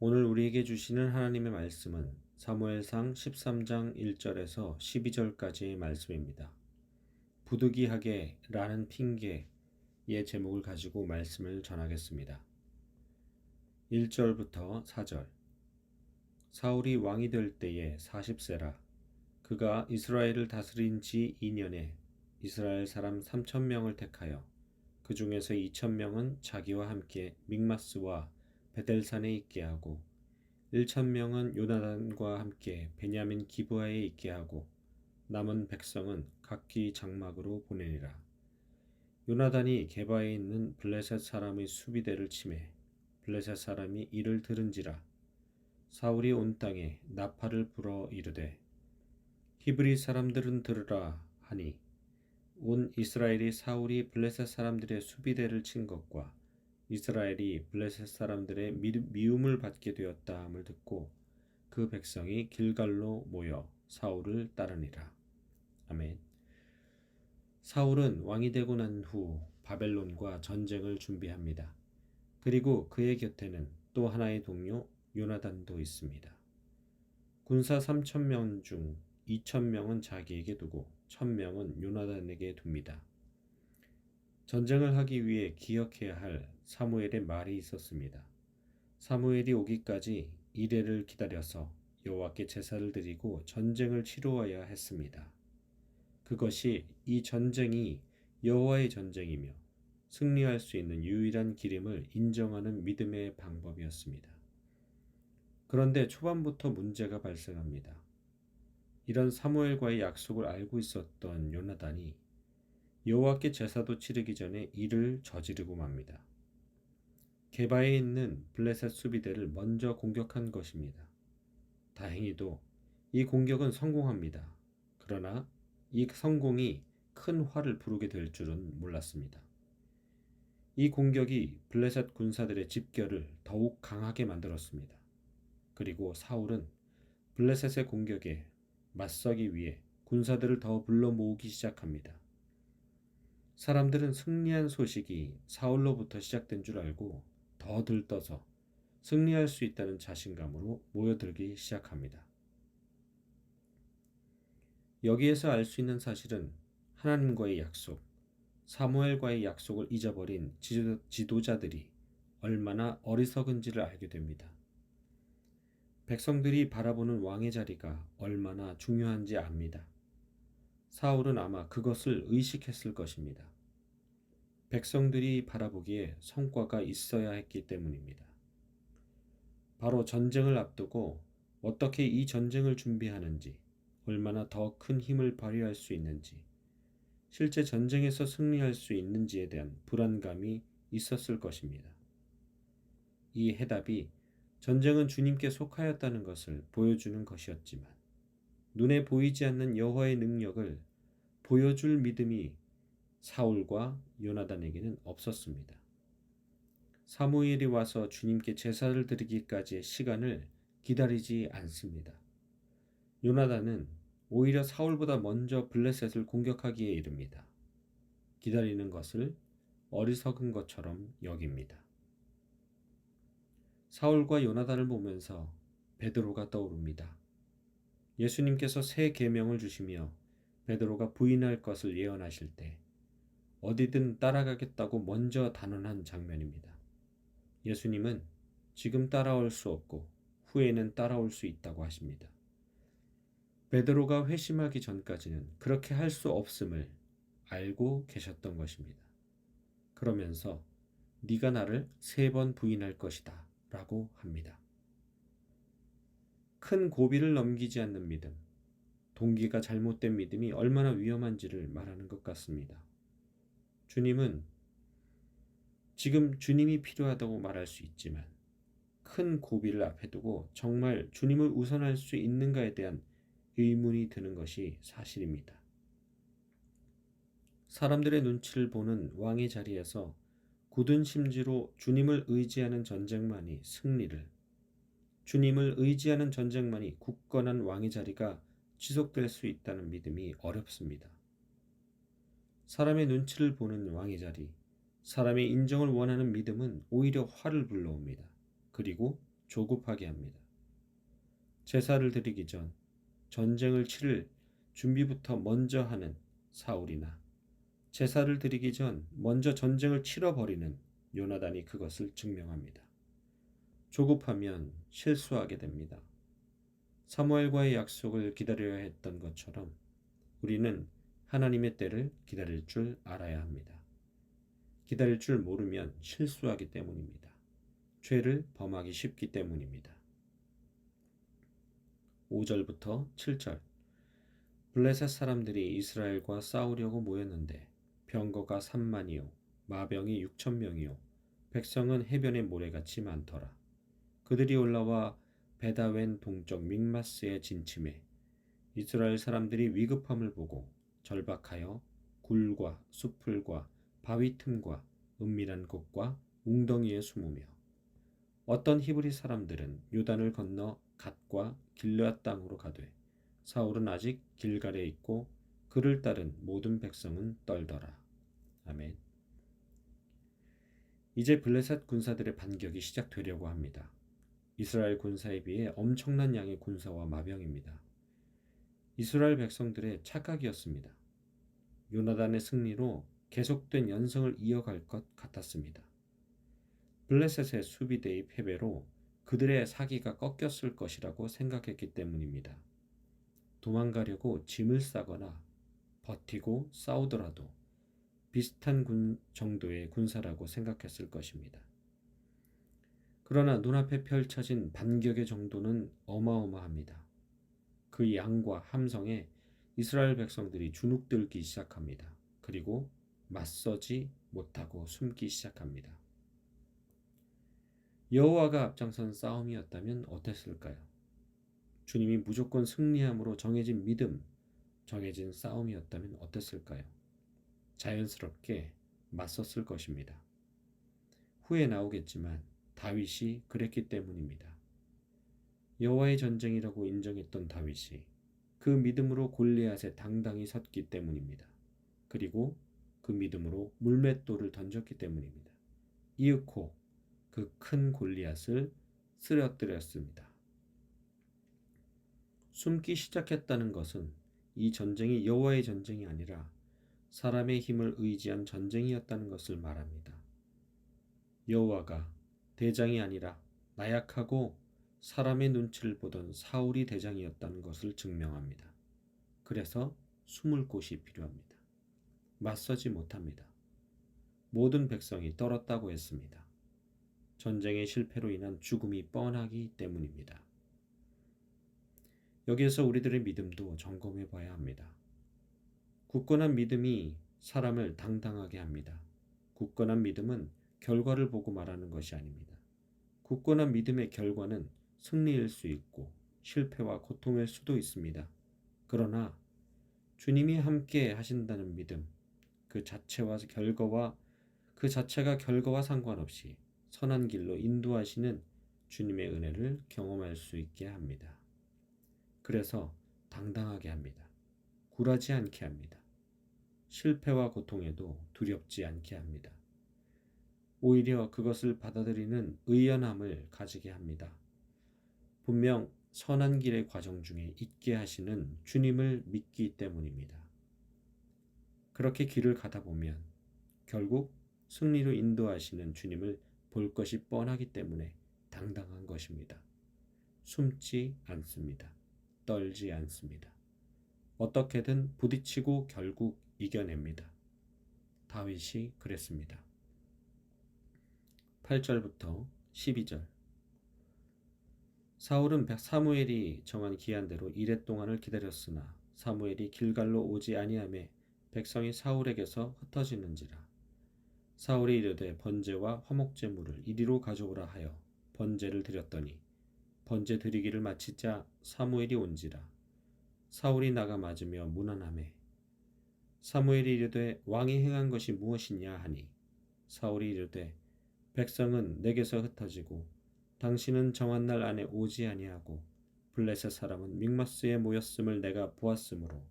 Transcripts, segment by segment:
오늘 우리에게 주시는 하나님의 말씀은 사무엘상 13장 1절에서 12절까지의 말씀입니다. 부득이하게 라는 핑계의 제목을 가지고 말씀을 전하겠습니다. 1절부터 4절. 사울이 왕이 될 때에 40세라. 그가 이스라엘을 다스린 지 2년에 이스라엘 사람 3,000명을 택하여 그 중에서 2,000명은 자기와 함께 믹마스와 베델산에 있게 하고 1,000명은 요나단과 함께 베냐민 기브아에 있게 하고 남은 백성은 각기 장막으로 보내니라. 요나단이 게바에 있는 블레셋 사람의 수비대를 치매 블레셋 사람이 이를 들은지라. 사울이 온 땅에 나팔을 불어 이르되 히브리 사람들은 들으라 하니 온 이스라엘이 사울이 블레셋 사람들의 수비대를 친 것과 이스라엘이 블레셋 사람들의 미움을 받게 되었다 함을 듣고 그 백성이 길갈로 모여 사울을 따르니라. 아멘. 사울은 왕이 되고 난 후 바벨론과 전쟁을 준비합니다. 그리고 그의 곁에는 또 하나의 동료 요나단도 있습니다. 군사 3,000명 중 2,000명은 자기에게 두고 1,000명은 요나단에게 둡니다. 전쟁을 하기 위해 기억해야 할 사무엘의 말이 있었습니다. 사무엘이 오기까지 이레를 기다려서 여호와께 제사를 드리고 전쟁을 치루어야 했습니다. 그것이 이 전쟁이 여호와의 전쟁이며 승리할 수 있는 유일한 기림을 인정하는 믿음의 방법이었습니다. 그런데 초반부터 문제가 발생합니다. 이런 사무엘과의 약속을 알고 있었던 요나단이 여호와께 제사도 치르기 전에 이를 저지르고 맙니다. 게바에 있는 블레셋 수비대를 먼저 공격한 것입니다. 다행히도 이 공격은 성공합니다. 그러나 이 성공이 큰 화를 부르게 될 줄은 몰랐습니다. 이 공격이 블레셋 군사들의 집결을 더욱 강하게 만들었습니다. 그리고 사울은 블레셋의 공격에 맞서기 위해 군사들을 더 불러 모으기 시작합니다. 사람들은 승리한 소식이 사울로부터 시작된 줄 알고 더 들떠서 승리할 수 있다는 자신감으로 모여들기 시작합니다. 여기에서 알 수 있는 사실은 하나님과의 약속, 사무엘과의 약속을 잊어버린 지도자들이 얼마나 어리석은지를 알게 됩니다. 백성들이 바라보는 왕의 자리가 얼마나 중요한지 압니다. 사울은 아마 그것을 의식했을 것입니다. 백성들이 바라보기에 성과가 있어야 했기 때문입니다. 바로 전쟁을 앞두고 어떻게 이 전쟁을 준비하는지, 얼마나 더 큰 힘을 발휘할 수 있는지, 실제 전쟁에서 승리할 수 있는지에 대한 불안감이 있었을 것입니다. 이 해답이 전쟁은 주님께 속하였다는 것을 보여주는 것이었지만 눈에 보이지 않는 여호와의 능력을 보여줄 믿음이 사울과 요나단에게는 없었습니다. 사무엘이 와서 주님께 제사를 드리기까지의 시간을 기다리지 않습니다. 요나단은 오히려 사울보다 먼저 블레셋을 공격하기에 이릅니다. 기다리는 것을 어리석은 것처럼 여깁니다. 사울과 요나단을 보면서 베드로가 떠오릅니다. 예수님께서 새 계명을 주시며 베드로가 부인할 것을 예언하실 때 어디든 따라가겠다고 먼저 단언한 장면입니다. 예수님은 지금 따라올 수 없고 후에는 따라올 수 있다고 하십니다. 베드로가 회심하기 전까지는 그렇게 할 수 없음을 알고 계셨던 것입니다. 그러면서 네가 나를 3번 부인할 것이다 라고 합니다. 큰 고비를 넘기지 않는 믿음, 동기가 잘못된 믿음이 얼마나 위험한지를 말하는 것 같습니다. 주님은 지금 주님이 필요하다고 말할 수 있지만 큰 고비를 앞에 두고 정말 주님을 우선할 수 있는가에 대한 의문이 드는 것이 사실입니다. 사람들의 눈치를 보는 왕의 자리에서 굳은 심지로 주님을 의지하는 전쟁만이 승리를, 주님을 의지하는 전쟁만이 굳건한 왕의 자리가 지속될 수 있다는 믿음이 어렵습니다. 사람의 눈치를 보는 왕의 자리, 사람의 인정을 원하는 믿음은 오히려 화를 불러옵니다. 그리고 조급하게 합니다. 제사를 드리기 전 전쟁을 치를 준비부터 먼저 하는 사울이나 제사를 드리기 전 먼저 전쟁을 치러버리는 요나단이 그것을 증명합니다. 조급하면 실수하게 됩니다. 사무엘과의 약속을 기다려야 했던 것처럼 우리는 하나님의 때를 기다릴 줄 알아야 합니다. 기다릴 줄 모르면 실수하기 때문입니다. 죄를 범하기 쉽기 때문입니다. 5절부터 7절. 블레셋 사람들이 이스라엘과 싸우려고 모였는데 병거가 3만이요 마병이 6천명이요 백성은 해변의 모래같이 많더라. 그들이 올라와 베다웬 동쪽 믹마스에 진침해 이스라엘 사람들이 위급함을 보고 절박하여 굴과 수풀과 바위 틈과 은밀한 곳과 웅덩이에 숨으며 어떤 히브리 사람들은 요단을 건너 갓과 길르앗 땅으로 가되 사울은 아직 길갈에 있고 그를 따른 모든 백성은 떨더라. 아멘. 이제 블레셋 군사들의 반격이 시작되려고 합니다. 이스라엘 군사에 비해 엄청난 양의 군사와 마병입니다. 이스라엘 백성들의 착각이었습니다. 요나단의 승리로 계속된 연성을 이어갈 것 같았습니다. 블레셋의 수비대의 패배로 그들의 사기가 꺾였을 것이라고 생각했기 때문입니다. 도망가려고 짐을 싸거나 버티고 싸우더라도 비슷한 정도의 군사라고 생각했을 것입니다. 그러나 눈앞에 펼쳐진 반격의 정도는 어마어마합니다. 그 양과 함성에 이스라엘 백성들이 주눅들기 시작합니다. 그리고 맞서지 못하고 숨기 시작합니다. 여호와가 앞장선 싸움이었다면 어땠을까요? 주님이 무조건 승리함으로 정해진 믿음, 정해진 싸움이었다면 어땠을까요? 자연스럽게 맞섰을 것입니다. 후에 나오겠지만 다윗이 그랬기 때문입니다. 여호와의 전쟁이라고 인정했던 다윗이 그 믿음으로 골리앗에 당당히 섰기 때문입니다. 그리고 그 믿음으로 물맷돌을 던졌기 때문입니다. 이윽고 그 큰 골리앗을 쓰러뜨렸습니다. 숨기 시작했다는 것은 이 전쟁이 여호와의 전쟁이 아니라 사람의 힘을 의지한 전쟁이었다는 것을 말합니다. 여호와가 대장이 아니라 나약하고 사람의 눈치를 보던 사울이 대장이었다는 것을 증명합니다. 그래서 숨을 곳이 필요합니다. 맞서지 못합니다. 모든 백성이 떨었다고 했습니다. 전쟁의 실패로 인한 죽음이 뻔하기 때문입니다. 여기에서 우리들의 믿음도 점검해 봐야 합니다. 굳건한 믿음이 사람을 당당하게 합니다. 굳건한 믿음은 결과를 보고 말하는 것이 아닙니다. 굳건한 믿음의 결과는 승리일 수 있고 실패와 고통일 수도 있습니다. 그러나 주님이 함께 하신다는 믿음, 그 자체가 결과와 상관없이 선한 길로 인도하시는 주님의 은혜를 경험할 수 있게 합니다. 그래서 당당하게 합니다. 굴하지 않게 합니다. 실패와 고통에도 두렵지 않게 합니다. 오히려 그것을 받아들이는 의연함을 가지게 합니다. 분명 선한 길의 과정 중에 있게 하시는 주님을 믿기 때문입니다. 그렇게 길을 가다 보면 결국 승리로 인도하시는 주님을 볼 것이 뻔하기 때문에 당당한 것입니다. 숨지 않습니다. 떨지 않습니다. 어떻게든 부딪히고 결국 이겨냅니다. 다윗이 그랬습니다. 8절부터 12절. 사울은 사무엘이 정한 기한대로 이레 동안을 기다렸으나 사무엘이 길갈로 오지 아니하매 백성이 사울에게서 흩어지는지라. 사울이 이르되 번제와 화목제물을 이리로 가져오라 하여 번제를 드렸더니 번제 드리기를 마치자 사무엘이 온지라. 사울이 나가 맞으며 문안하매 사무엘이 이르되 왕이 행한 것이 무엇이냐 하니 사울이 이르되 백성은 내게서 흩어지고 당신은 정한 날 안에 오지 아니하고 블레셋 사람은 믹마스에 모였음을 내가 보았으므로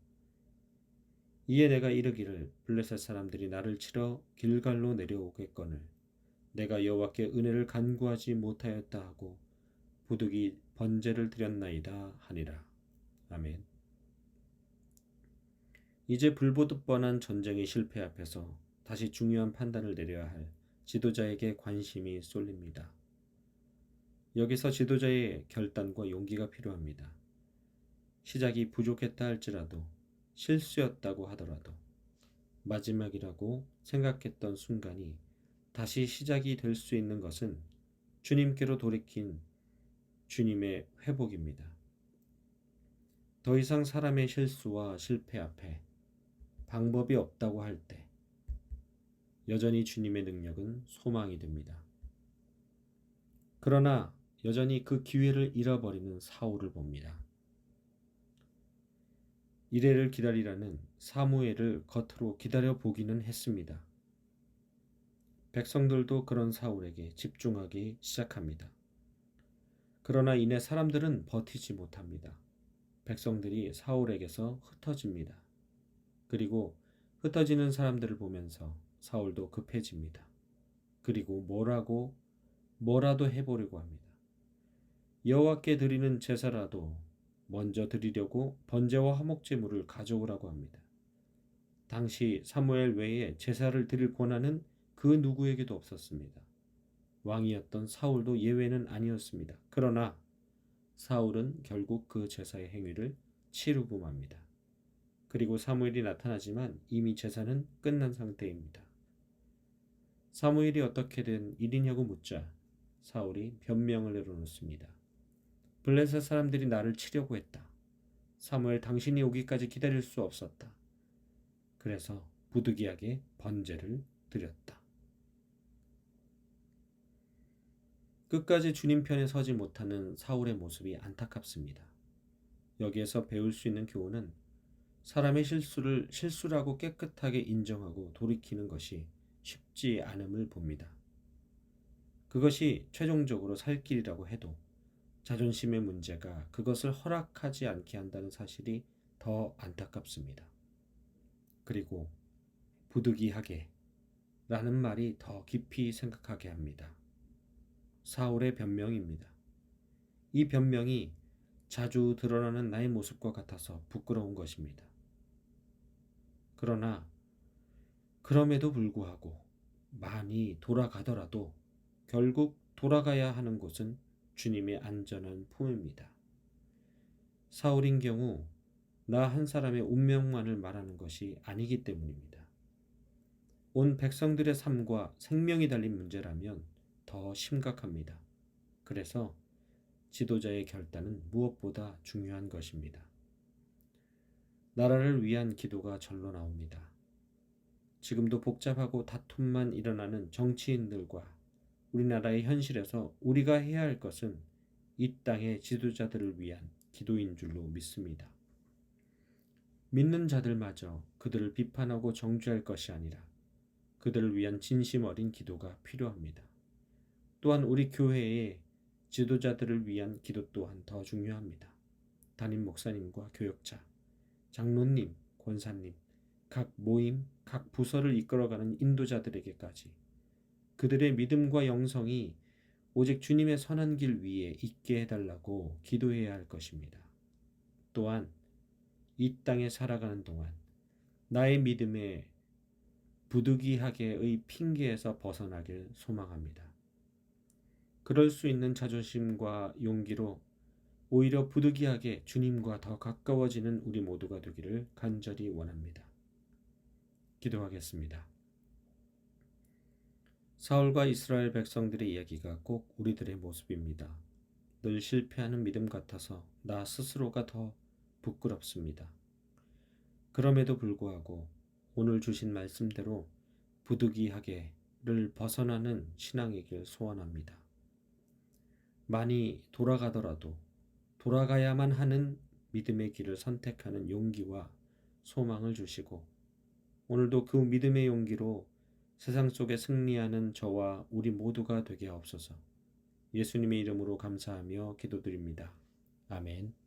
이에 내가 이르기를 블레셋 사람들이 나를 치러 길갈로 내려오겠거늘 내가 여호와께 은혜를 간구하지 못하였다 하고 부득이 번제를 드렸나이다 하니라. 아멘. 이제 불보듯 뻔한 전쟁의 실패 앞에서 다시 중요한 판단을 내려야 할 지도자에게 관심이 쏠립니다. 여기서 지도자의 결단과 용기가 필요합니다. 시작이 부족했다 할지라도, 실수였다고 하더라도, 마지막이라고 생각했던 순간이 다시 시작이 될 수 있는 것은 주님께로 돌이킨 주님의 회복입니다. 더 이상 사람의 실수와 실패 앞에 방법이 없다고 할 때 여전히 주님의 능력은 소망이 됩니다. 그러나 여전히 그 기회를 잃어버리는 사울을 봅니다. 이래를 기다리라는 사무엘을 겉으로 기다려 보기는 했습니다. 백성들도 그런 사울에게 집중하기 시작합니다. 그러나 이내 사람들은 버티지 못합니다. 백성들이 사울에게서 흩어집니다. 그리고 흩어지는 사람들을 보면서 사울도 급해집니다. 그리고 뭐라도 해보려고 합니다. 여호와께 드리는 제사라도 먼저 드리려고 번제와 화목제물을 가져오라고 합니다. 당시 사무엘 외에 제사를 드릴 권한은 그 누구에게도 없었습니다. 왕이었던 사울도 예외는 아니었습니다. 그러나 사울은 결국 그 제사의 행위를 치르고 맙니다. 그리고 사무엘이 나타나지만 이미 제사는 끝난 상태입니다. 사무엘이 어떻게 된 일이냐고 묻자 사울이 변명을 내려놓습니다. 블레셋 사람들이 나를 치려고 했다. 사무엘, 당신이 오기까지 기다릴 수 없었다. 그래서 부득이하게 번제를 드렸다. 끝까지 주님 편에 서지 못하는 사울의 모습이 안타깝습니다. 여기에서 배울 수 있는 교훈은 사람의 실수를 실수라고 깨끗하게 인정하고 돌이키는 것이 쉽지 않음을 봅니다. 그것이 최종적으로 살 길이라고 해도 자존심의 문제가 그것을 허락하지 않게 한다는 사실이 더 안타깝습니다. 그리고 부득이하게 라는 말이 더 깊이 생각하게 합니다. 사울의 변명입니다. 이 변명이 자주 드러나는 나의 모습과 같아서 부끄러운 것입니다. 그러나 그럼에도 불구하고 많이 돌아가더라도 결국 돌아가야 하는 곳은 주님의 안전한 품입니다. 사울인 경우 나 한 사람의 운명만을 말하는 것이 아니기 때문입니다. 온 백성들의 삶과 생명이 달린 문제라면 더 심각합니다. 그래서 지도자의 결단은 무엇보다 중요한 것입니다. 나라를 위한 기도가 절로 나옵니다. 지금도 복잡하고 다툼만 일어나는 정치인들과 우리나라의 현실에서 우리가 해야 할 것은 이 땅의 지도자들을 위한 기도인 줄로 믿습니다. 믿는 자들마저 그들을 비판하고 정죄할 것이 아니라 그들을 위한 진심 어린 기도가 필요합니다. 또한 우리 교회의 지도자들을 위한 기도 또한 더 중요합니다. 담임 목사님과 교역자, 장로님, 권사님, 각 모임, 각 부서를 이끌어가는 인도자들에게까지 그들의 믿음과 영성이 오직 주님의 선한 길 위에 있게 해달라고 기도해야 할 것입니다. 또한 이 땅에 살아가는 동안 나의 믿음에 부득이하게의 핑계에서 벗어나길 소망합니다. 그럴 수 있는 자존심과 용기로 오히려 부득이하게 주님과 더 가까워지는 우리 모두가 되기를 간절히 원합니다. 기도하겠습니다. 사울과 이스라엘 백성들의 이야기가 꼭 우리들의 모습입니다. 늘 실패하는 믿음 같아서 나 스스로가 더 부끄럽습니다. 그럼에도 불구하고 오늘 주신 말씀대로 부득이하게를 벗어나는 신앙이길 소원합니다. 많이 돌아가더라도 돌아가야만 하는 믿음의 길을 선택하는 용기와 소망을 주시고 오늘도 그 믿음의 용기로 세상 속에 승리하는 저와 우리 모두가 되게 하옵소서. 예수님의 이름으로 감사하며 기도드립니다. 아멘.